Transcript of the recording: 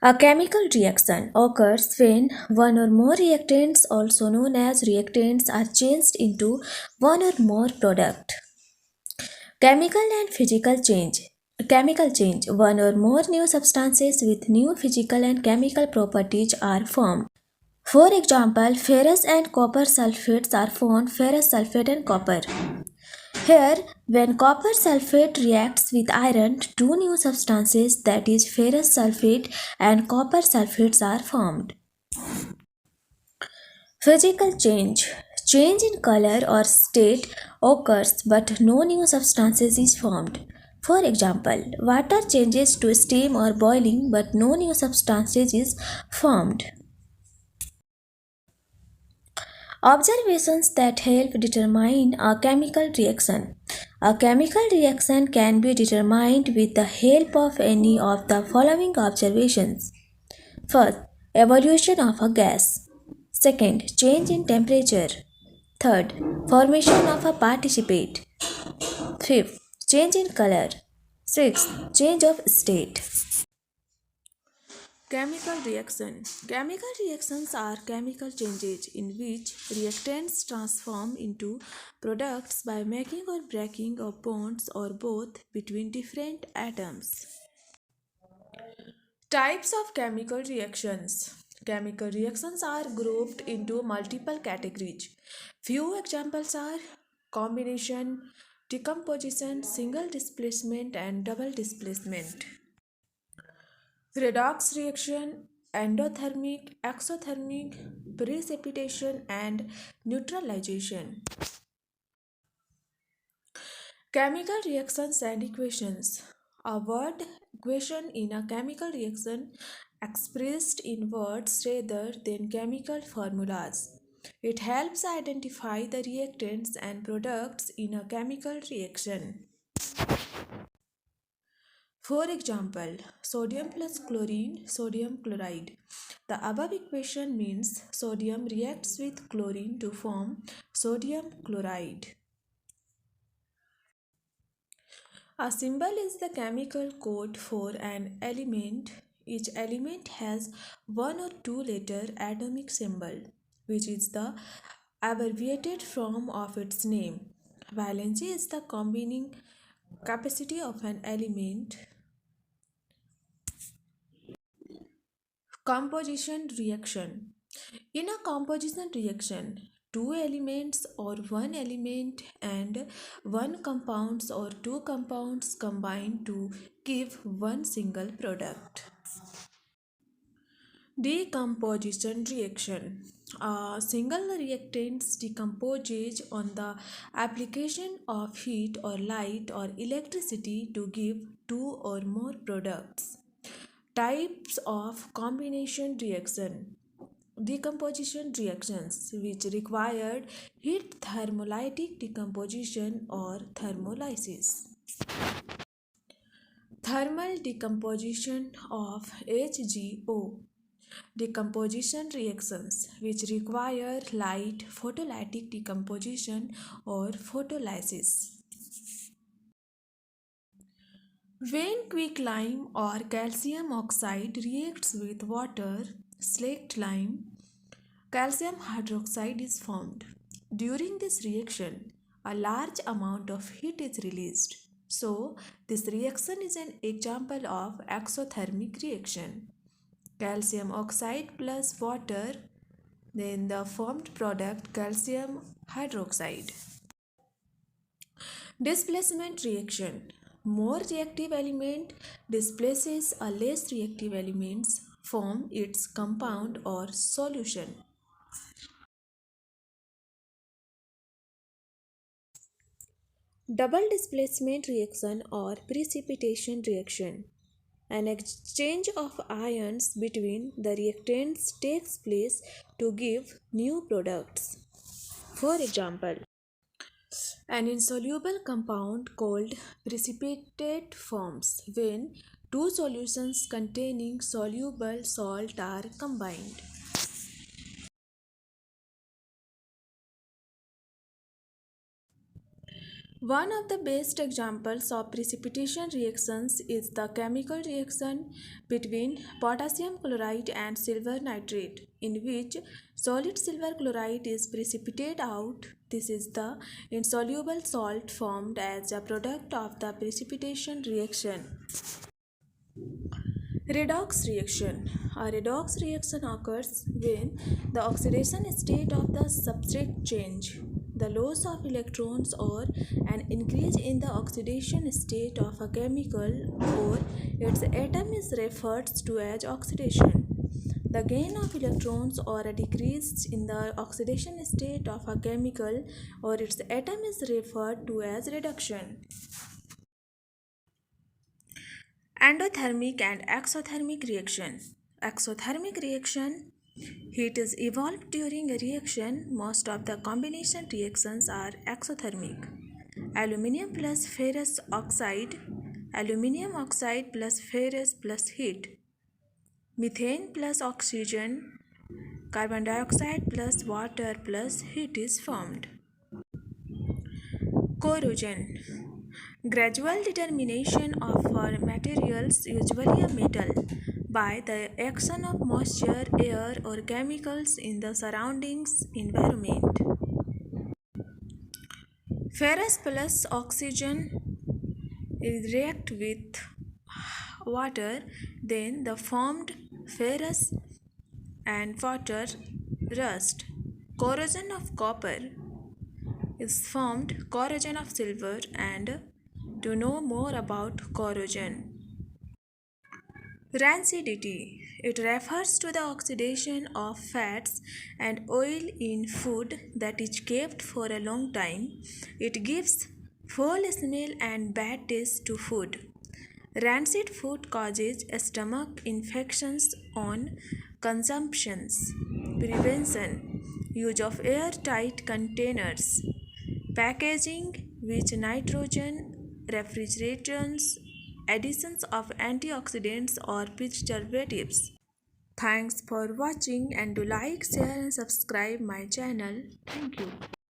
A chemical reaction occurs when one or more reactants, also known as reactants, are changed into one or more product. Chemical and physical change. Chemical change. One or more new substances with new physical and chemical properties are formed. For example, ferrous and copper sulfates are formed ferrous sulfate and copper. Here, when copper sulfate reacts with iron, two new substances, that is ferrous sulfate and copper sulfates, are formed. Physical change. Change in color or state occurs but no new substances is formed. For example, water changes to steam or boiling but no new substances is formed. Observations that help determine a chemical reaction. A chemical reaction can be determined with the help of any of the following observations. First, evolution of a gas. Second, change in temperature. Third, formation of a participate. Fifth, change in color. Sixth, change of state. Chemical reaction. Chemical reactions are chemical changes in which reactants transform into products by making or breaking of bonds or both between different atoms. Types of chemical reactions. Chemical reactions are grouped into multiple categories. Few examples are combination, decomposition, single displacement, and double displacement. Redox reaction, endothermic, exothermic, precipitation, and neutralization. Chemical reactions and equations. A word equation in a chemical reaction expressed in words rather than chemical formulas. It helps identify the reactants and products in a chemical reaction. For example, sodium plus chlorine, sodium chloride. The above equation means sodium reacts with chlorine to form sodium chloride. A symbol is the chemical code for an element. Each element has one or two letter atomic symbol, which is the abbreviated form of its name. Valency is the combining capacity of an element. Composition reaction. In a composition reaction, two elements or one element and one compounds or two compounds combine to give one single product. Decomposition reaction. A single reactant decomposes on the application of heat or light or electricity to give two or more products. Types of combination reaction. Decomposition reactions which required heat thermolytic decomposition or thermolysis. Thermal decomposition of HGO. Decomposition reactions which require light photolytic decomposition or photolysis. When quicklime or calcium oxide reacts with water, slaked lime, calcium hydroxide is formed. During this reaction, a large amount of heat is released. So, this reaction is an example of exothermic reaction. Calcium oxide plus water, then the formed product calcium hydroxide. Displacement reaction. More reactive element displaces a less reactive elements form its compound or solution. Double displacement reaction or precipitation reaction. An exchange of ions between the reactants takes place to give new products. For example, an insoluble compound called precipitate forms when two solutions containing soluble salt are combined. One of the best examples of precipitation reactions is the chemical reaction between potassium chloride and silver nitrate, in which solid silver chloride is precipitated out. This is the insoluble salt formed as a product of the precipitation reaction. Redox reaction. A redox reaction occurs when the oxidation state of the substrate change. The loss of electrons or an increase in the oxidation state of a chemical or its atom is referred to as oxidation. The gain of electrons or a decrease in the oxidation state of a chemical or its atom is referred to as reduction. Endothermic and exothermic reaction. Exothermic reaction. Heat is evolved during a reaction. Most of the combination reactions are exothermic. Aluminium plus ferrous oxide. Aluminium oxide plus ferrous plus heat. Methane plus oxygen. Carbon dioxide plus water plus heat is formed. Corrosion. Gradual determination of materials, usually a metal, by the action of moisture, air, or chemicals in the surroundings environment. Ferrous plus oxygen react with water, then the formed ferrous and water rust. Corrosion of copper is formed corrosion of silver. And to know more about corrosion. Rancidity. It refers to the oxidation of fats and oil in food that is kept for a long time. It gives foul smell and bad taste to food. Rancid food causes stomach infections on consumptions. Prevention. Use of airtight containers. Packaging with nitrogen, refrigerants, additions of antioxidants or preservatives. Thanks for watching and do like, share and subscribe my channel. Thank you.